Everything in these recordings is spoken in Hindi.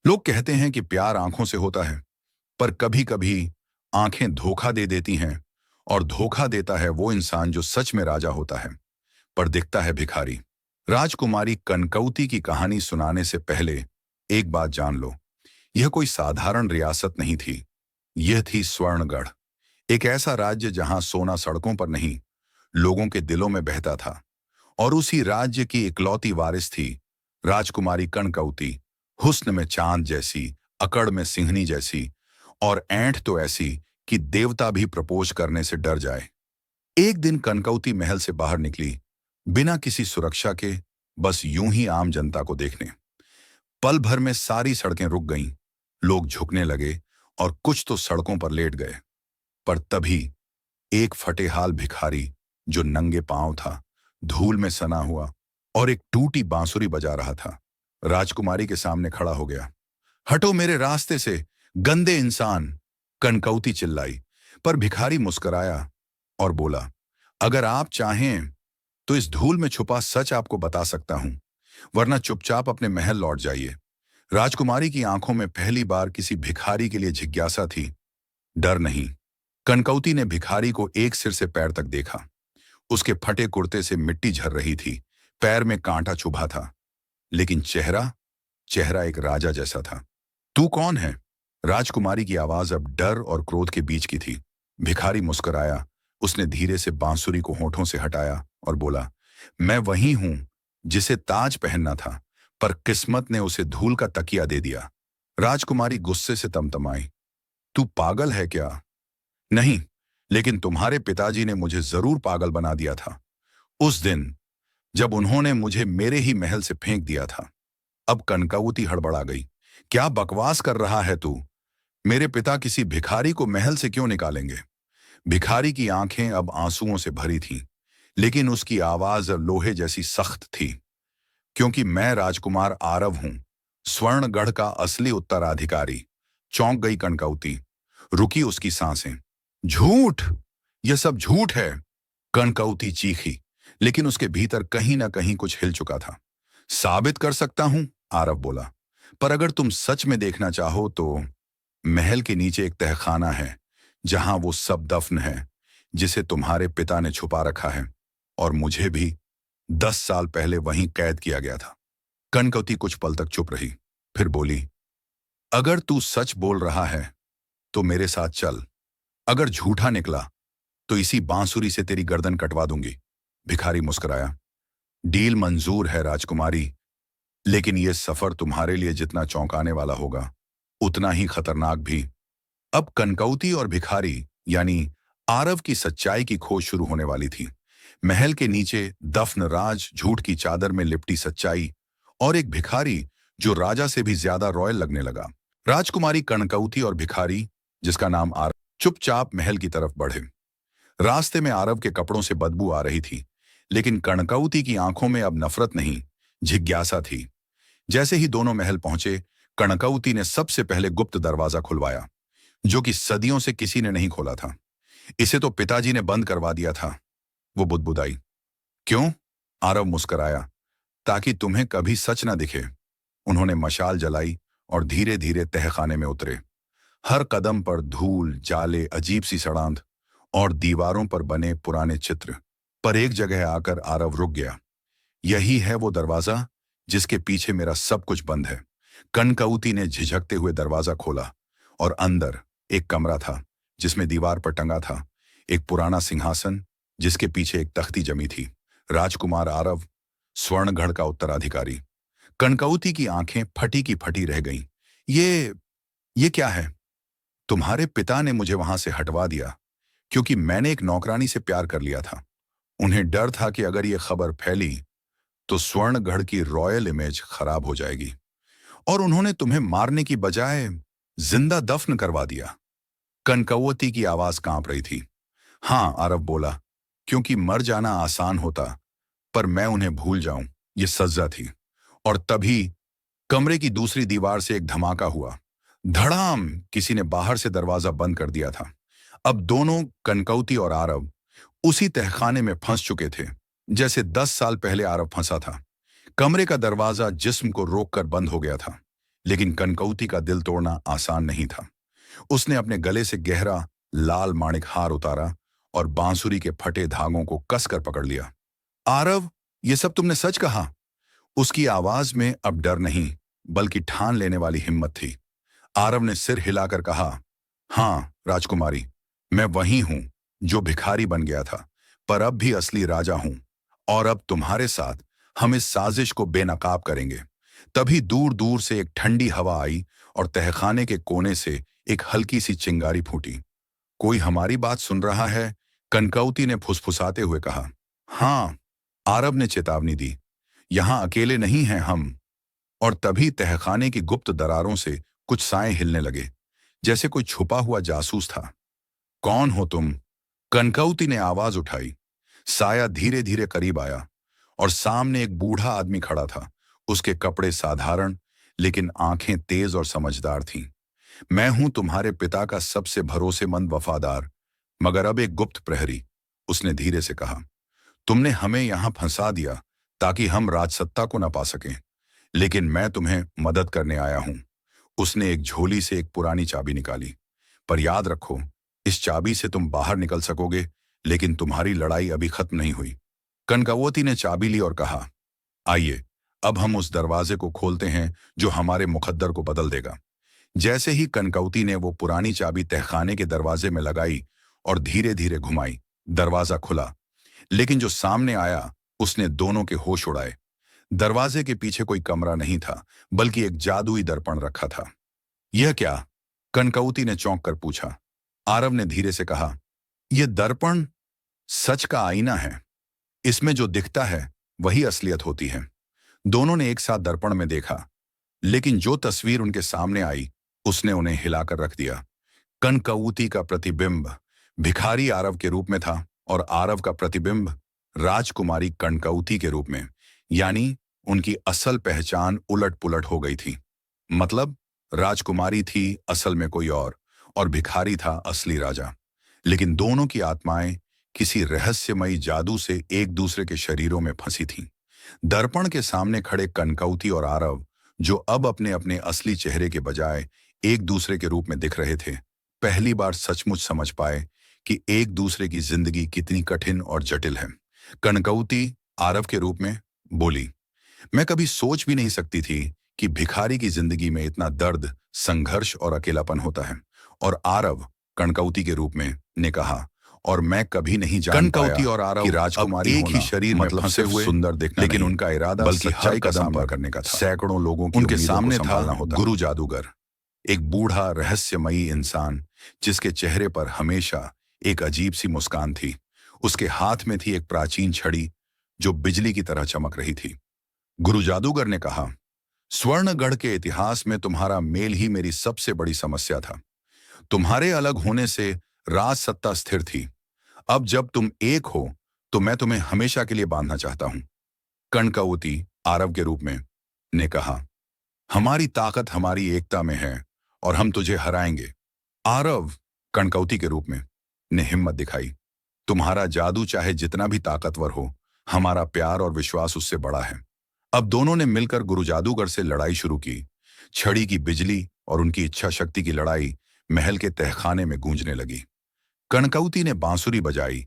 लोग कहते हैं कि प्यार आंखों से होता है, पर कभी कभी आंखें धोखा दे देती हैं। और धोखा देता है वो इंसान जो सच में राजा होता है पर दिखता है भिखारी। राजकुमारी कनकौती की कहानी सुनाने से पहले एक बात जान लो, यह कोई साधारण रियासत नहीं थी। यह थी स्वर्णगढ़, एक ऐसा राज्य जहां सोना सड़कों पर नहीं, लोगों के दिलों में बहता था। और उसी राज्य की इकलौती वारिस थी राजकुमारी कनकौती। हुस्न में चांद जैसी, अकड़ में सिंहनी जैसी, और ऐंठ तो ऐसी कि देवता भी प्रपोज करने से डर जाए। एक दिन कनकौती महल से बाहर निकली, बिना किसी सुरक्षा के, बस यूं ही आम जनता को देखने। पल भर में सारी सड़कें रुक गईं, लोग झुकने लगे और कुछ तो सड़कों पर लेट गए। पर तभी एक फटेहाल भिखारी, जो नंगे पांव था, धूल में सना हुआ और एक टूटी बांसुरी बजा रहा था, राजकुमारी के सामने खड़ा हो गया। हटो मेरे रास्ते से, गंदे इंसान! कनकौती चिल्लाई। पर भिखारी मुस्कुराया और बोला, अगर आप चाहें तो इस धूल में छुपा सच आपको बता सकता हूं, वरना चुपचाप अपने महल लौट जाइए। राजकुमारी की आंखों में पहली बार किसी भिखारी के लिए जिज्ञासा थी, डर नहीं। कनकौती ने भिखारी को एक सिर से पैर तक देखा। उसके फटे कुर्ते से मिट्टी झर रही थी, पैर में कांटा चुभा था, लेकिन चेहरा चेहरा एक राजा जैसा था। तू कौन है? राजकुमारी की आवाज अब डर और क्रोध के बीच की थी। भिखारी मुस्कुराया। उसने धीरे से बांसुरी को होठों से हटाया और बोला, मैं वही हूं जिसे ताज पहनना था, पर किस्मत ने उसे धूल का तकिया दे दिया। राजकुमारी गुस्से से तमतमाई, तू पागल है क्या? नहीं, लेकिन तुम्हारे पिताजी ने मुझे जरूर पागल बना दिया था, उस दिन जब उन्होंने मुझे मेरे ही महल से फेंक दिया था। अब कनकावती हड़बड़ा गई। क्या बकवास कर रहा है तू? मेरे पिता किसी भिखारी को महल से क्यों निकालेंगे? भिखारी की आंखें अब आंसुओं से भरी थीं, लेकिन उसकी आवाज अब लोहे जैसी सख्त थी। क्योंकि मैं राजकुमार आरव हूं, स्वर्णगढ़ का असली उत्तराधिकारी। चौंक गई कनकावती, रुकी उसकी सांसें। झूठ! यह सब झूठ है! कनकावती चीखी, लेकिन उसके भीतर कहीं ना कहीं कुछ हिल चुका था। साबित कर सकता हूं, आरव बोला, पर अगर तुम सच में देखना चाहो तो महल के नीचे एक तहखाना है, जहां वो सब दफन है जिसे तुम्हारे पिता ने छुपा रखा है, और मुझे भी 10 साल पहले वहीं कैद किया गया था। कनकौती कुछ पल तक चुप रही, फिर बोली, अगर तू सच बोल रहा है तो मेरे साथ चल। अगर झूठा निकला तो इसी बांसुरी से तेरी गर्दन कटवा दूंगी। भिखारी मुस्कुराया, डील मंजूर है राजकुमारी, लेकिन यह सफर तुम्हारे लिए जितना चौंकाने वाला होगा, उतना ही खतरनाक भी। अब कनकौती और भिखारी यानी आरव की सच्चाई की खोज शुरू होने वाली थी। महल के नीचे दफन राज, झूठ की चादर में लिपटी सच्चाई, और एक भिखारी जो राजा से भी ज्यादा रॉयल लगने लगा। राजकुमारी कनकौती और भिखारी, जिसका नाम आरव, चुपचाप महल की तरफ बढ़े। रास्ते में आरव के कपड़ों से बदबू आ रही थी, लेकिन कनकौती की आंखों में अब नफरत नहीं, जिज्ञासा थी। जैसे ही दोनों महल पहुंचे, कनकौती ने सबसे पहले गुप्त दरवाजा खुलवाया, जो कि सदियों से किसी ने नहीं खोला था। इसे तो पिताजी ने बंद करवा दिया था, वो बुदबुदाई। क्यों? आरव मुस्कराया, ताकि तुम्हें कभी सच ना दिखे। उन्होंने मशाल जलाई और धीरे धीरे तहखाने में उतरे। हर कदम पर धूल, जाले, अजीब सी सड़ांध और दीवारों पर बने पुराने चित्र। पर एक जगह आकर आरव रुक गया। यही है वो दरवाजा जिसके पीछे मेरा सब कुछ बंद है। कनकौती ने झिझकते हुए दरवाजा खोला, और अंदर एक कमरा था जिसमें दीवार पर टंगा था एक पुराना सिंहासन, जिसके पीछे एक तख्ती जमी थी। राजकुमार आरव, स्वर्णगढ़ का उत्तराधिकारी। कनकौती की आंखें फटी की फटी रह गईं। ये क्या है? तुम्हारे पिता ने मुझे वहां से हटवा दिया क्योंकि मैंने एक नौकरानी से प्यार कर लिया था। उन्हें डर था कि अगर ये खबर फैली तो स्वर्णगढ़ की रॉयल इमेज खराब हो जाएगी, और उन्होंने तुम्हें मारने की बजाय जिंदा दफन करवा दिया। कनकौती की आवाज कांप रही थी। हाँ, आरव बोला, क्योंकि मर जाना आसान होता, पर मैं उन्हें भूल जाऊं ये सज्जा थी। और तभी कमरे की दूसरी दीवार से एक धमाका हुआ। धड़ाम! किसी ने बाहर से दरवाजा बंद कर दिया था। अब दोनों, कनकौती और आरव, उसी तहखाने में फंस चुके थे जैसे 10 साल पहले आरव फंसा था। कमरे का दरवाजा जिस्म को रोककर बंद हो गया था। लेकिन कनकौती का दिल तोड़ना आसान नहीं था। उसने अपने गले से गहरा लाल माणिक हार उतारा और बांसुरी के फटे धागों को कसकर पकड़ लिया। आरव, ये सब तुमने सच कहा? उसकी आवाज में अब डर नहीं, बल्कि ठान लेने वाली हिम्मत थी। आरव ने सिर हिलाकर कहा, हाँ राजकुमारी, मैं वही हूं जो भिखारी बन गया था, पर अब भी असली राजा हूं। और अब तुम्हारे साथ हम इस साजिश को बेनकाब करेंगे। तभी दूर दूर से एक ठंडी हवा आई और तहखाने के कोने से एक हल्की सी चिंगारी फूटी। कोई हमारी बात सुन रहा है? कनकौती ने फुसफुसाते हुए कहा। हाँ, आरव ने चेतावनी दी, यहां अकेले नहीं हैं हम। और तभी तहखाने की गुप्त दरारों से कुछ साए हिलने लगे, जैसे कोई छुपा हुआ जासूस था। कौन हो तुम? कनकौती ने आवाज उठाई। साया धीरे धीरे करीब आया और सामने एक बूढ़ा आदमी खड़ा था। उसके कपड़े साधारण, लेकिन आंखें तेज और समझदार थीं। मैं हूं तुम्हारे पिता का सबसे भरोसेमंद वफादार, मगर अब एक गुप्त प्रहरी, उसने धीरे से कहा। तुमने हमें यहां फंसा दिया ताकि हम राजसत्ता को न पा सकें, लेकिन मैं तुम्हें मदद करने आया हूं। उसने एक झोली से एक पुरानी चाबी निकाली। पर याद रखो, इस चाबी से तुम बाहर निकल सकोगे, लेकिन तुम्हारी लड़ाई अभी खत्म नहीं हुई। कनकवती ने चाबी ली और कहा, आइए, अब हम उस दरवाजे को खोलते हैं जो हमारे मुकद्दर को बदल देगा। जैसे ही कनकौती ने वो पुरानी चाबी तहखाने के दरवाजे में लगाई और धीरे धीरे घुमाई, दरवाजा खुला। लेकिन जो सामने आया उसने दोनों के होश उड़ाए। दरवाजे के पीछे कोई कमरा नहीं था, बल्कि एक जादुई दर्पण रखा था। यह क्या? कनकौती ने चौंक कर पूछा। आरव ने धीरे से कहा, यह दर्पण सच का आईना है। इसमें जो दिखता है वही असलियत होती है। दोनों ने एक साथ दर्पण में देखा, लेकिन जो तस्वीर उनके सामने आई उसने उन्हें हिलाकर रख दिया। कनकौती का प्रतिबिंब भिखारी आरव के रूप में था और आरव का प्रतिबिंब राजकुमारी कनकौती के रूप में। यानी उनकी असल पहचान उलट पुलट हो गई थी। मतलब राजकुमारी थी असल में कोई और भिखारी था असली राजा। लेकिन दोनों की आत्माएं किसी रहस्यमयी जादू से एक दूसरे के शरीरों में फंसी थीं। दर्पण के सामने खड़े कनकौती और आरव, जो अब अपने अपने असली चेहरे के बजाय एक दूसरे के रूप में दिख रहे थे, पहली बार सचमुच समझ पाए कि एक दूसरे की जिंदगी कितनी कठिन और जटिल है। कनकौती आरव के रूप में बोली, मैं कभी सोच भी नहीं सकती थी कि भिखारी की जिंदगी में इतना दर्द, संघर्ष और अकेलापन होता है। और आरव कनकौती के रूप में ने कहा, और मैं कभी नहीं जान पाया और आरव कि राजकुमारी एक ही शरीर में फंसे हुए सुंदर दिखना, लेकिन उनका इरादा बल्कि सच्चाई का सामना करने का था। सैकड़ों लोगों की उनके सामने था गुरु जादूगर, एक बूढ़ा रहस्यमयी इंसान जिसके चेहरे पर हमेशा एक अजीब सी मुस्कान थी। उसके हाथ में थी एक प्राचीन छड़ी जो बिजली की तरह चमक रही थी। गुरु जादूगर ने कहा, स्वर्णगढ़ के इतिहास में तुम्हारा मेल ही मेरी सबसे बड़ी समस्या था। तुम्हारे अलग होने से राज सत्ता स्थिर थी। अब जब तुम एक हो तो मैं तुम्हें हमेशा के लिए बांधना चाहता हूं। कनकौती आरव के रूप में ने कहा, हमारी ताकत हमारी एकता में है और हम तुझे हराएंगे। आरव कनकौती के रूप में ने हिम्मत दिखाई, तुम्हारा जादू चाहे जितना भी ताकतवर हो, हमारा प्यार और विश्वास उससे बड़ा है। अब दोनों ने मिलकर गुरु जादूगर से लड़ाई शुरू की। छड़ी की बिजली और उनकी इच्छा शक्ति की लड़ाई महल के तहखाने में गूंजने लगी। कनकौती ने बांसुरी बजाई,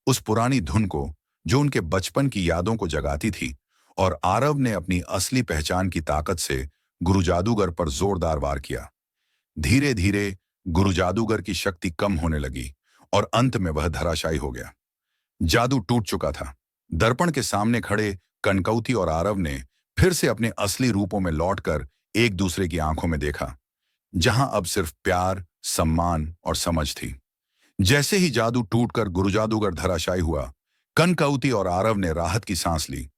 उस पुरानी धुन को जो उनके बचपन की यादों को जगाती थी, और आरव ने अपनी असली पहचान की ताकत से गुरु जादूगर पर जोरदार वार किया। धीरे धीरे गुरु जादूगर की शक्ति कम होने लगी और अंत में वह धराशायी हो गया। जादू टूट चुका था। दर्पण के सामने खड़े कनकौती और आरव ने फिर से अपने असली रूपों में लौटकर एक दूसरे की आंखों में देखा, जहां अब सिर्फ प्यार, सम्मान और समझ थी। जैसे ही जादू टूटकर गुरु जादूगर धराशायी हुआ, कनकौती और आरव ने राहत की सांस ली।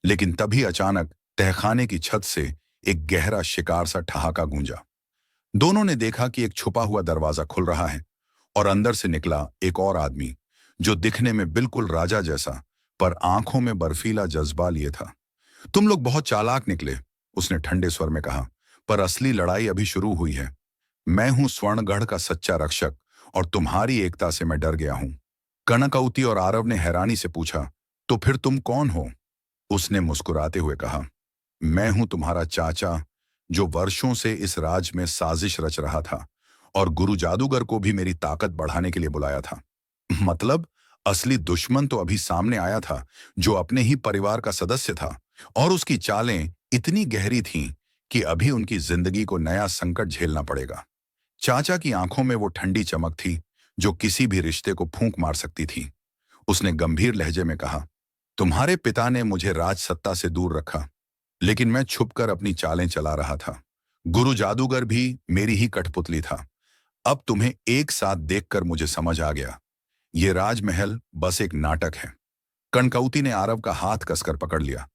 लेकिन तभी अचानक तहखाने की छत से एक गहरा शिकार सा ठहाका गूंजा। दोनों ने देखा कि एक छुपा हुआ दरवाजा खुल रहा है और अंदर से निकला एक और आदमी, जो दिखने में बिल्कुल राजा जैसा, पर आंखों में बर्फीला जज्बा लिए था। तुम लोग बहुत चालाक निकले, उसने ठंडे स्वर में कहा, पर असली लड़ाई अभी शुरू हुई है। मैं हूं स्वर्णगढ़ का सच्चा रक्षक और तुम्हारी एकता से मैं डर गया हूं। कनकौती और आरव ने हैरानी से पूछा, तो फिर तुम कौन हो? उसने मुस्कुराते हुए कहा, मैं हूं तुम्हारा चाचा, जो वर्षों से इस राज में साजिश रच रहा था और गुरु जादूगर को भी मेरी ताकत बढ़ाने के लिए बुलाया था। मतलब असली दुश्मन तो अभी सामने आया था, जो अपने ही परिवार का सदस्य था, और उसकी चालें इतनी गहरी थीं कि अभी उनकी जिंदगी को नया संकट झेलना पड़ेगा। चाचा की आंखों में वो ठंडी चमक थी जो किसी भी रिश्ते को फूंक मार सकती थी। उसने गंभीर लहजे में कहा, तुम्हारे पिता ने मुझे राज सत्ता से दूर रखा, लेकिन मैं छुपकर अपनी चालें चला रहा था। गुरु जादूगर भी मेरी ही कठपुतली था। अब तुम्हें एक साथ देखकर मुझे समझ आ गया, ये राजमहल बस एक नाटक है। कनकौती ने आरव का हाथ कसकर पकड़ लिया।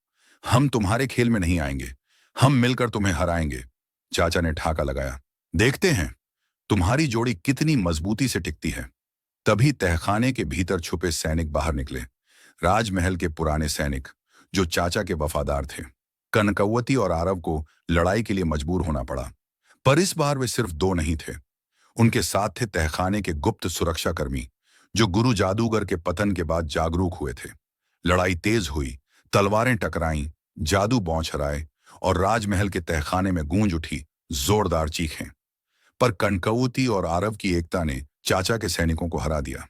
हम तुम्हारे खेल में नहीं आएंगे, हम मिलकर तुम्हें हराएंगे। चाचा ने ठाका लगाया, देखते हैं तुम्हारी जोड़ी कितनी मजबूती से टिकती है। तभी तहखाने के भीतर छुपे सैनिक बाहर निकले, राजमहल के पुराने सैनिक जो चाचा के वफादार थे। कनकौती और आरव को लड़ाई के लिए मजबूर होना पड़ा, पर इस बार वे सिर्फ दो नहीं थे। उनके साथ थे तहखाने के गुप्त सुरक्षाकर्मी जो गुरु जादूगर के पतन के बाद जागरूक हुए थे। लड़ाई तेज हुई, तलवारें टकराईं, जादू बौछराए और राजमहल के तहखाने में गूंज उठी जोरदार चीखें। पर कनकौती और आरव की एकता ने चाचा के सैनिकों को हरा दिया।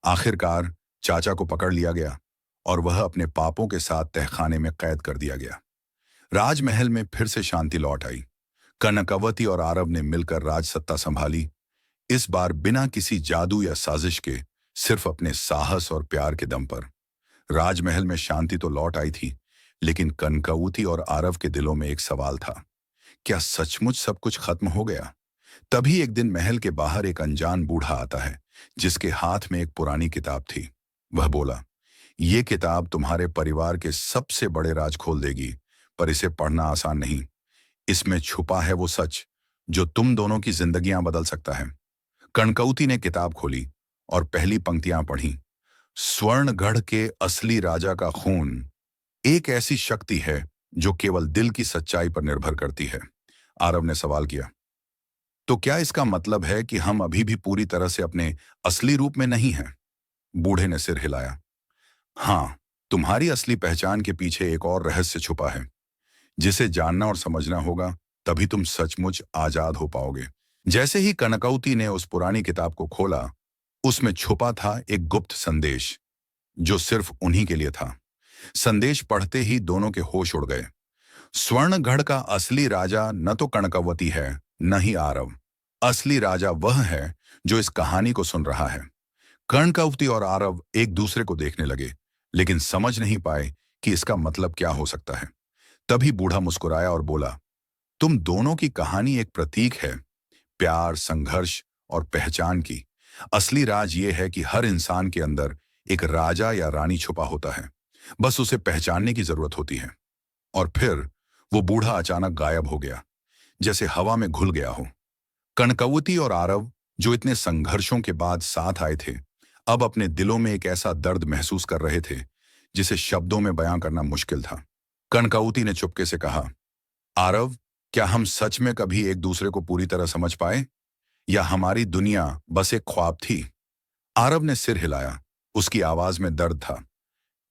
आखिरकार चाचा को पकड़ लिया गया और वह अपने पापों के साथ तहखाने में कैद कर दिया गया। राजमहल में फिर से शांति लौट आई। कनकवती और आरव ने मिलकर राज सत्ता संभाली, इस बार बिना किसी जादू या साजिश के, सिर्फ अपने साहस और प्यार के दम पर। राजमहल में शांति तो लौट आई थी, लेकिन कनकौती और आरव के दिलों में एक सवाल था, क्या सचमुच सब कुछ खत्म हो गया? तभी एक दिन महल के बाहर एक अनजान बूढ़ा आता है जिसके हाथ में एक पुरानी किताब थी। वह बोला, ये किताब तुम्हारे परिवार के सबसे बड़े राज खोल देगी, पर इसे पढ़ना आसान नहीं। इसमें छुपा है वो सच जो तुम दोनों की जिंदगियां बदल सकता है। कनकौती ने किताब खोली और पहली पंक्तियां पढ़ी। स्वर्णगढ़ के असली राजा का खून एक ऐसी शक्ति है जो केवल दिल की सच्चाई पर निर्भर करती है। आरव ने सवाल किया, तो क्या इसका मतलब है कि हम अभी भी पूरी तरह से अपने असली रूप में नहीं हैं? बूढ़े ने सिर हिलाया। हाँ, तुम्हारी असली पहचान के पीछे एक और रहस्य छुपा है, जिसे जानना और समझना होगा, तभी तुम सचमुच आजाद हो पाओगे। जैसे ही कनकौती ने उस पुरानी किताब को खोला, उसमें छुपा था एक गुप्त संदेश जो सिर्फ उन्हीं के लिए था। संदेश पढ़ते ही दोनों के होश उड़ गए। स्वर्णगढ़ का असली राजा न तो कनकवती है, न ही आरव। असली राजा वह है जो इस कहानी को सुन रहा है। कनकौती और आरव एक दूसरे को देखने लगे, लेकिन समझ नहीं पाए कि इसका मतलब क्या हो सकता है। तभी बूढ़ा मुस्कुराया और बोला, तुम दोनों की कहानी एक प्रतीक है, प्यार, संघर्ष और पहचान की। असली राज ये है कि हर इंसान के अंदर एक राजा या रानी छुपा होता है, बस उसे पहचानने की जरूरत होती है। और फिर वो बूढ़ा अचानक गायब हो गया, जैसे हवा में घुल गया हो। कनकौती और आरव, जो इतने संघर्षों के बाद साथ आए थे, अब अपने दिलों में एक ऐसा दर्द महसूस कर रहे थे जिसे शब्दों में बयां करना मुश्किल था। कनकौती ने चुपके से कहा, आरव, क्या हम सच में कभी एक दूसरे को पूरी तरह समझ पाए, या हमारी दुनिया बस एक ख्वाब थी? आरव ने सिर हिलाया, उसकी आवाज में दर्द था।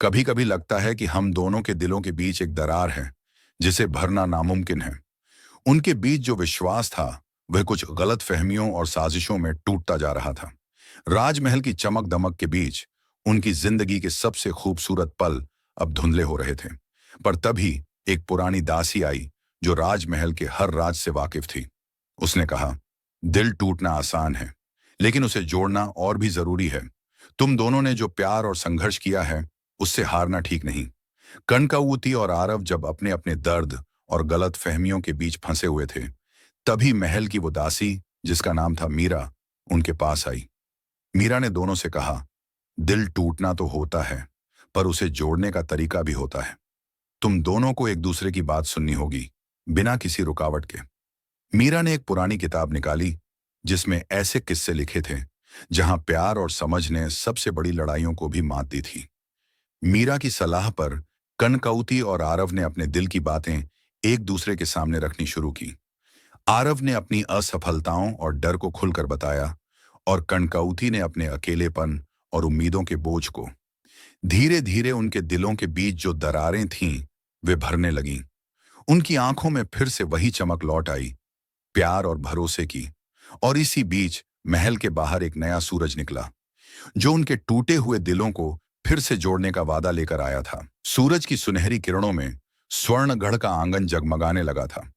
कभी कभी लगता है कि हम दोनों के दिलों के बीच एक दरार है जिसे भरना नामुमकिन है। उनके बीच जो विश्वास था वह कुछ गलत फहमियों और साजिशों में टूटता जा रहा था। राजमहल की चमक दमक के बीच उनकी जिंदगी के सबसे खूबसूरत पल अब धुंधले हो रहे थे। पर तभी एक पुरानी दासी आई जो राजमहल के हर राज से वाकिफ थी। उसने कहा, दिल टूटना आसान है, लेकिन उसे जोड़ना और भी जरूरी है। तुम दोनों ने जो प्यार और संघर्ष किया है, उससे हारना ठीक नहीं। कनकौती और आरव जब अपने अपने दर्द और गलत फहमियों के बीच फंसे हुए थे, तभी महल की वो दासी, जिसका नाम था मीरा, उनके पास आई। मीरा ने दोनों से कहा, दिल टूटना तो होता है, पर उसे जोड़ने का तरीका भी होता है। तुम दोनों को एक दूसरे की बात सुननी होगी, बिना किसी रुकावट के। मीरा ने एक पुरानी किताब निकाली जिसमें ऐसे किस्से लिखे थे जहां प्यार और समझ ने सबसे बड़ी लड़ाइयों को भी मात दी थी। मीरा की सलाह पर कनकौती और आरव ने अपने दिल की बातें एक दूसरे के सामने रखनी शुरू की। आरव ने अपनी असफलताओं और डर को खुलकर बताया, और कनकौती ने अपने अकेलेपन और उम्मीदों के बोझ को। धीरे धीरे उनके दिलों के बीच जो दरारें थीं, वे भरने लगीं। उनकी आंखों में फिर से वही चमक लौट आई, प्यार और भरोसे की। और इसी बीच महल के बाहर एक नया सूरज निकला, जो उनके टूटे हुए दिलों को फिर से जोड़ने का वादा लेकर आया था। सूरज की सुनहरी किरणों में स्वर्णगढ़ का आंगन जगमगाने लगा था।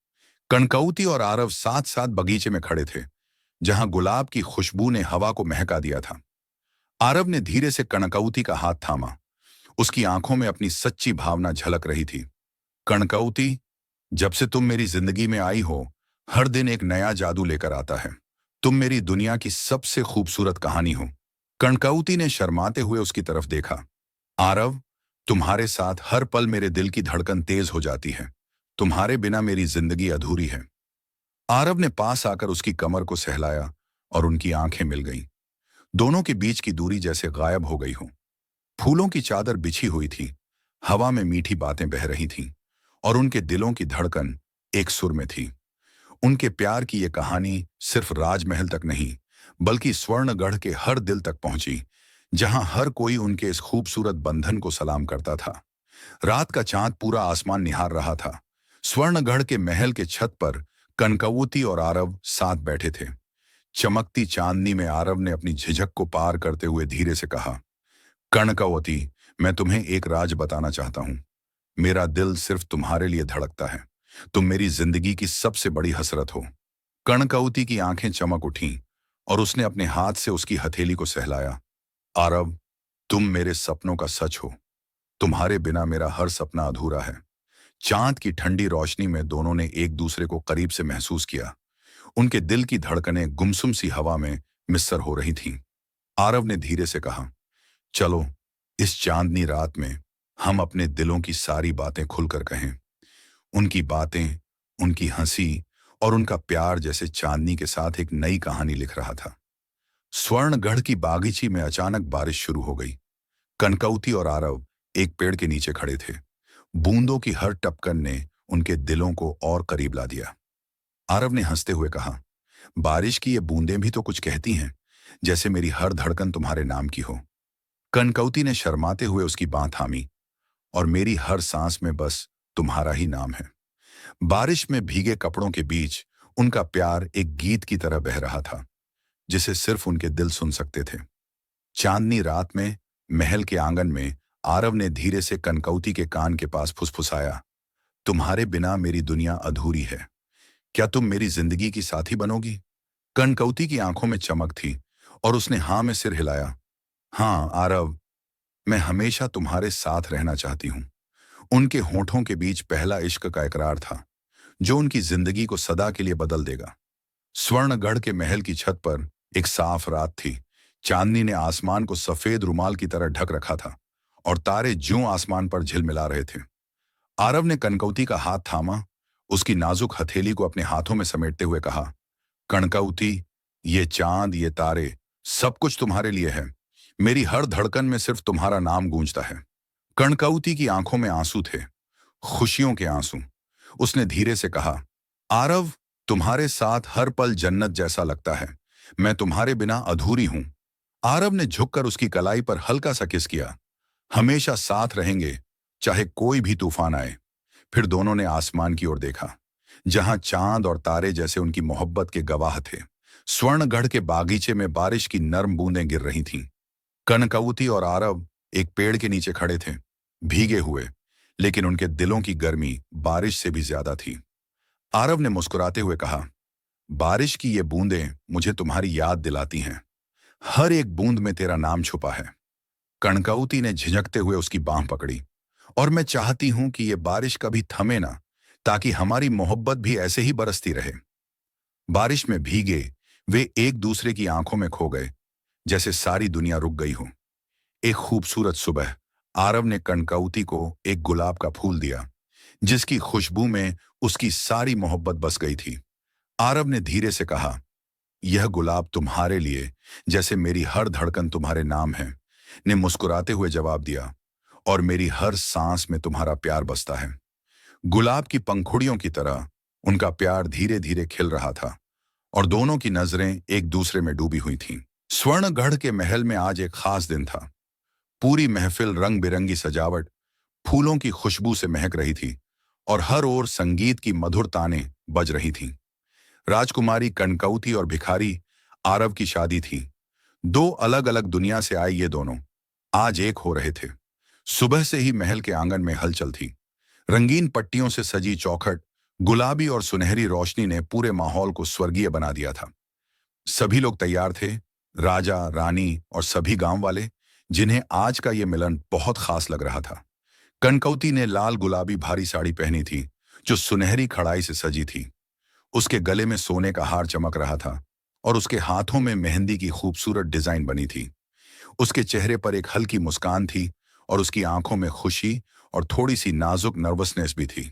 कनकौती और आरव साथ साथ बगीचे में खड़े थे, जहां गुलाब की खुशबू ने हवा को महका दिया था। आरव ने धीरे से कनकौती का हाथ थामा। उसकी आंखों में अपनी सच्ची भावना झलक रही थी। कनकौती, जब से तुम मेरी जिंदगी में आई हो, हर दिन एक नया जादू लेकर आता है। तुम मेरी दुनिया की सबसे खूबसूरत कहानी हो। कनकौती ने शर्माते हुए उसकी तरफ देखा। आरव, तुम्हारे साथ हर पल मेरे दिल की धड़कन तेज हो जाती है। तुम्हारे बिना मेरी जिंदगी अधूरी है। आरव ने पास आकर उसकी कमर को सहलाया और उनकी आंखें मिल गईं। दोनों के बीच की दूरी जैसे गायब हो गई हो। फूलों की चादर बिछी हुई थी, हवा में मीठी बातें बह रही थीं, और उनके दिलों की धड़कन एक सुर में थी। उनके प्यार की ये कहानी सिर्फ राजमहल तक नहीं, बल्कि स्वर्णगढ़ के हर दिल तक पहुंची, जहां हर कोई उनके इस खूबसूरत बंधन को सलाम करता था। रात का चांद पूरा आसमान निहार रहा था। स्वर्णगढ़ के महल के छत पर कनकौती और आरव साथ बैठे थे। चमकती चांदनी में आरव ने अपनी झिझक को पार करते हुए धीरे से कहा, कनकौती, मैं तुम्हें एक राज बताना चाहता हूं। मेरा दिल सिर्फ तुम्हारे लिए धड़कता है। तुम मेरी जिंदगी की सबसे बड़ी हसरत हो। कनकौती की आंखें चमक उठीं और उसने अपने हाथ से उसकी हथेली को सहलाया। आरव, तुम मेरे सपनों का सच हो। तुम्हारे बिना मेरा हर सपना अधूरा है। चांद की ठंडी रोशनी में दोनों ने एक दूसरे को करीब से महसूस किया। उनके दिल की धड़कनें गुमसुम सी हवा में मिस्सर हो रही थीं। आरव ने धीरे से कहा, चलो, इस चांदनी रात में हम अपने दिलों की सारी बातें खुलकर कहें। उनकी बातें, उनकी हंसी और उनका प्यार जैसे चांदनी के साथ एक नई कहानी लिख रहा था। स्वर्णगढ़ की बागीची में अचानक बारिश शुरू हो गई। कनकौती और आरव एक पेड़ के नीचे खड़े थे। बूंदों की हर टपकन ने उनके दिलों को और करीब ला दिया। आरव ने हंसते हुए कहा, बारिश की ये बूंदें भी तो कुछ कहती हैं, जैसे मेरी हर धड़कन तुम्हारे नाम की हो। कनकौती ने शर्माते हुए उसकी बांह थामी, और मेरी हर सांस में बस तुम्हारा ही नाम है। बारिश में भीगे कपड़ों के बीच उनका प्यार एक गीत की तरह बह रहा था, जिसे सिर्फ उनके दिल सुन सकते थे। चांदनी रात में महल के आंगन में आरव ने धीरे से कनकौती के कान के पास फुसफुसाया, तुम्हारे बिना मेरी दुनिया अधूरी है। क्या तुम मेरी जिंदगी की साथी बनोगी? कनकौती की आंखों में चमक थी और उसने हाँ में सिर हिलाया। हाँ आरव, मैं हमेशा तुम्हारे साथ रहना चाहती हूँ। उनके होठों के बीच पहला इश्क का इकरार था, जो उनकी जिंदगी को सदा के लिए बदल देगा। स्वर्णगढ़ के महल की छत पर एक साफ रात थी। चांदनी ने आसमान को सफेद रुमाल की तरह ढक रखा था और तारे ज्यों आसमान पर झिलमिला रहे थे। आरव ने कनकौती का हाथ थामा, उसकी नाजुक हथेली को अपने हाथों में समेटते हुए कहा, कनकौती, ये चांद, ये तारे, सब कुछ तुम्हारे लिए है। मेरी हर धड़कन में सिर्फ तुम्हारा नाम गूंजता है। कनकौती की आंखों में आंसू थे, खुशियों के आंसू। उसने धीरे से कहा, आरव, तुम्हारे साथ हर पल जन्नत जैसा लगता है। मैं तुम्हारे बिना अधूरी हूं। आरव ने झुककर उसकी कलाई पर हल्का सा किस किया। हमेशा साथ रहेंगे, चाहे कोई भी तूफान आए। फिर दोनों ने आसमान की ओर देखा, जहां चांद और तारे जैसे उनकी मोहब्बत के गवाह थे। स्वर्णगढ़ के बागीचे में बारिश की नर्म बूंदें गिर रही थीं। कनकौती और आरव एक पेड़ के नीचे खड़े थे, भीगे हुए, लेकिन उनके दिलों की गर्मी बारिश से भी ज्यादा थी। आरव ने मुस्कुराते हुए कहा, बारिश की ये बूंदें मुझे तुम्हारी याद दिलाती हैं। हर एक बूंद में तेरा नाम छुपा है। कनकौती ने झिझकते हुए उसकी बांह पकड़ी, और मैं चाहती हूं कि ये बारिश कभी थमे ना, ताकि हमारी मोहब्बत भी ऐसे ही बरसती रहे। बारिश में भीगे वे एक दूसरे की आंखों में खो गए, जैसे सारी दुनिया रुक गई हो। एक खूबसूरत सुबह आरव ने कनकौती को एक गुलाब का फूल दिया, जिसकी खुशबू में उसकी सारी मोहब्बत बस गई थी। आरव ने धीरे से कहा, यह गुलाब तुम्हारे लिए, जैसे मेरी हर धड़कन तुम्हारे नाम है, ने मुस्कुराते हुए जवाब दिया, और मेरी हर सांस में तुम्हारा प्यार बसता है। गुलाब की पंखुड़ियों की तरह उनका प्यार धीरे धीरे खिल रहा था, और दोनों की नजरें एक दूसरे में डूबी हुई थीं। स्वर्णगढ़ के महल में आज एक खास दिन था। पूरी महफिल रंग बिरंगी सजावट, फूलों की खुशबू से महक रही थी, और हर ओर संगीत की मधुर तानें बज रही थीं। राजकुमारी कनकौती और भिखारी आरव की शादी थी। दो अलग अलग दुनिया से आए ये दोनों आज एक हो रहे थे। सुबह से ही महल के आंगन में हलचल थी। रंगीन पट्टियों से सजी चौखट, गुलाबी और सुनहरी रोशनी ने पूरे माहौल को स्वर्गीय बना दिया था। सभी लोग तैयार थे, राजा, रानी और सभी गांव वाले, जिन्हें आज का ये मिलन बहुत खास लग रहा था। कनकौती ने लाल गुलाबी भारी साड़ी पहनी थी, जो सुनहरी कढ़ाई से सजी थी। उसके गले में सोने का हार चमक रहा था और उसके हाथों में मेहंदी की खूबसूरत डिजाइन बनी थी। उसके चेहरे पर एक हल्की मुस्कान थी और उसकी आंखों में खुशी और थोड़ी सी नाजुक नर्वसनेस भी थी।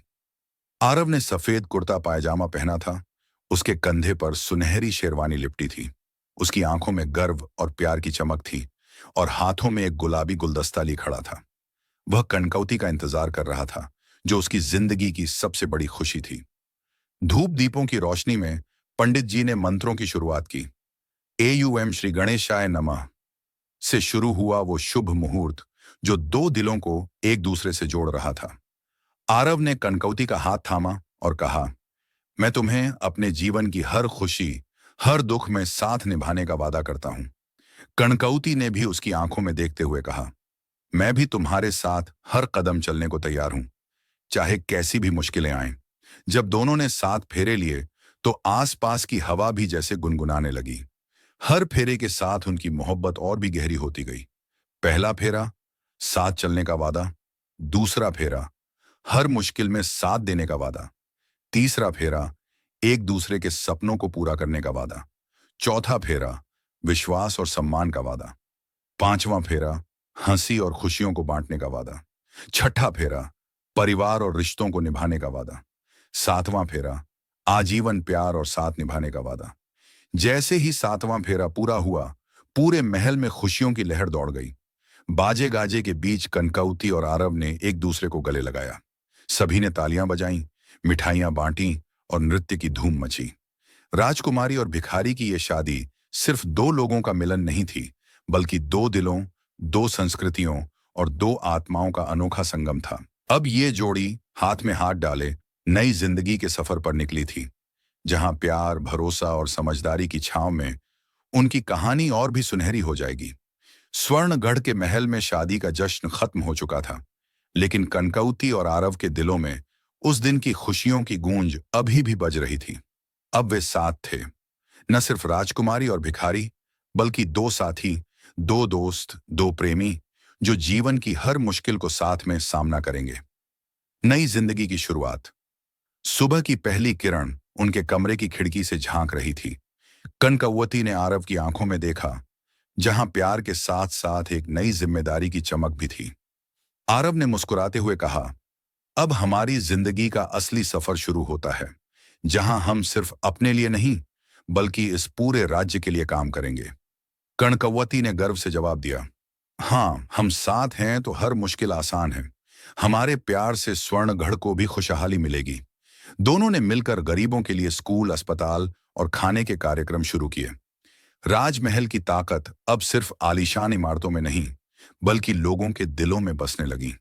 आरव ने सफेद कुर्ता पायजामा पहना था। उसके कंधे पर सुनहरी शेरवानी लिपटी थी। उसकी आंखों में गर्व और प्यार की चमक थी और हाथों में एक गुलाबी गुलदस्ता लिए खड़ा था। वह कनकौती का इंतजार कर रहा था, जो उसकी जिंदगी की सबसे बड़ी खुशी थी। धूप दीपों की रोशनी में पंडित जी ने मंत्रों की शुरुआत की। एयूएम श्री गणेशाय नमः से शुरू हुआ वो शुभ मुहूर्त, जो दो दिलों को एक दूसरे से जोड़ रहा था। आरव ने कनकौती का हाथ थामा और कहा, मैं तुम्हें अपने जीवन की हर खुशी, हर दुख में साथ निभाने का वादा करता हूं। कनकौती ने भी उसकी आंखों में देखते हुए कहा, मैं भी तुम्हारे साथ हर कदम चलने को तैयार हूं, चाहे कैसी भी मुश्किलें आएं। जब दोनों ने साथ फेरे लिए तो आसपास की हवा भी जैसे गुनगुनाने लगी। हर फेरे के साथ उनकी मोहब्बत और भी गहरी होती गई। पहला फेरा, साथ चलने का वादा। दूसरा फेरा, हर मुश्किल में साथ देने का वादा। तीसरा फेरा, एक दूसरे के सपनों को पूरा करने का वादा। चौथा फेरा, विश्वास और सम्मान का वादा। पांचवां फेरा, हंसी और खुशियों को बांटने का वादा। छठा फेरा, परिवार और रिश्तों को निभाने का वादा। सातवां फेरा, आजीवन प्यार और साथ निभाने का वादा। जैसे ही सातवां फेरा पूरा हुआ, पूरे महल में खुशियों की लहर दौड़ गई। बाजे गाजे के बीच कनकौती और आरव ने एक दूसरे को गले लगाया। सभी ने तालियां बजाईं, मिठाइयां बांटी और नृत्य की धूम मची। राजकुमारी और भिखारी की ये शादी सिर्फ दो लोगों का मिलन नहीं थी, बल्कि दो दिलों, दो संस्कृतियों और दो आत्माओं का अनोखा संगम था। अब ये जोड़ी हाथ में हाथ डाले नई जिंदगी के सफर पर निकली थी, जहां प्यार, भरोसा और समझदारी की छांव में उनकी कहानी और भी सुनहरी हो जाएगी। स्वर्णगढ़ के महल में शादी का जश्न खत्म हो चुका था, लेकिन कनकौती और आरव के दिलों में उस दिन की खुशियों की गूंज अभी भी बज रही थी। अब वे साथ थे, न सिर्फ राजकुमारी और भिखारी, बल्कि दो साथी, दो दोस्त, दो प्रेमी, जो जीवन की हर मुश्किल को साथ में सामना करेंगे। नई जिंदगी की शुरुआत। सुबह की पहली किरण उनके कमरे की खिड़की से झांक रही थी। कनकौती ने आरव की आंखों में देखा, जहां प्यार के साथ साथ एक नई जिम्मेदारी की चमक भी थी। आरव ने मुस्कुराते हुए कहा, अब हमारी जिंदगी का असली सफर शुरू होता है, जहां हम सिर्फ अपने लिए नहीं, बल्कि इस पूरे राज्य के लिए काम करेंगे। कनकौती ने गर्व से जवाब दिया, हाँ, हम साथ हैं तो हर मुश्किल आसान है। हमारे प्यार से स्वर्णगढ़ को भी खुशहाली मिलेगी। दोनों ने मिलकर गरीबों के लिए स्कूल, अस्पताल और खाने के कार्यक्रम शुरू किए। राजमहल की ताकत अब सिर्फ आलीशान इमारतों में नहीं, बल्कि लोगों के दिलों में बसने लगी।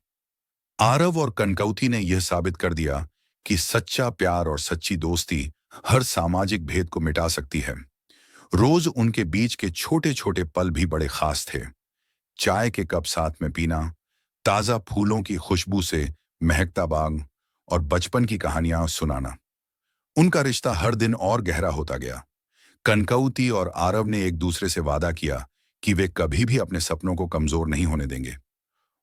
आरव और कनकौती ने यह साबित कर दिया कि सच्चा प्यार और सच्ची दोस्ती हर सामाजिक भेद को मिटा सकती है। रोज उनके बीच के छोटे छोटे पल भी बड़े खास थे। चाय के कप साथ में पीना, ताजा फूलों की खुशबू से महकता बाग और बचपन की कहानियां सुनाना। उनका रिश्ता हर दिन और गहरा होता गया। कनकौती और आरव ने एक दूसरे से वादा किया कि वे कभी भी अपने सपनों को कमजोर नहीं होने देंगे।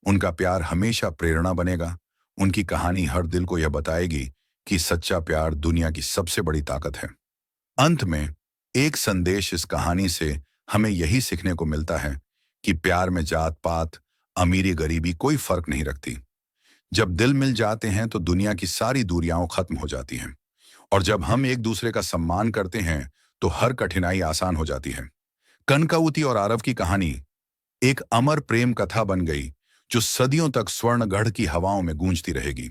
उनका प्यार हमेशा प्रेरणा बनेगा। उनकी कहानी हर दिल को यह बताएगी कि सच्चा प्यार दुनिया की सबसे बड़ी ताकत है। अंत में एक संदेश इस कहानी से हमें यही सीखने को मिलता है कि प्यार में जात पात, अमीरी गरीबी कोई फर्क नहीं रखती। जब दिल मिल जाते हैं तो दुनिया की सारी दूरियां खत्म हो जाती हैं, और जब हम एक दूसरे का सम्मान करते हैं तो हर कठिनाई आसान हो जाती है। कनकौती और आरव की कहानी एक अमर प्रेम कथा बन गई, जो सदियों तक स्वर्णगढ़ की हवाओं में गूंजती रहेगी।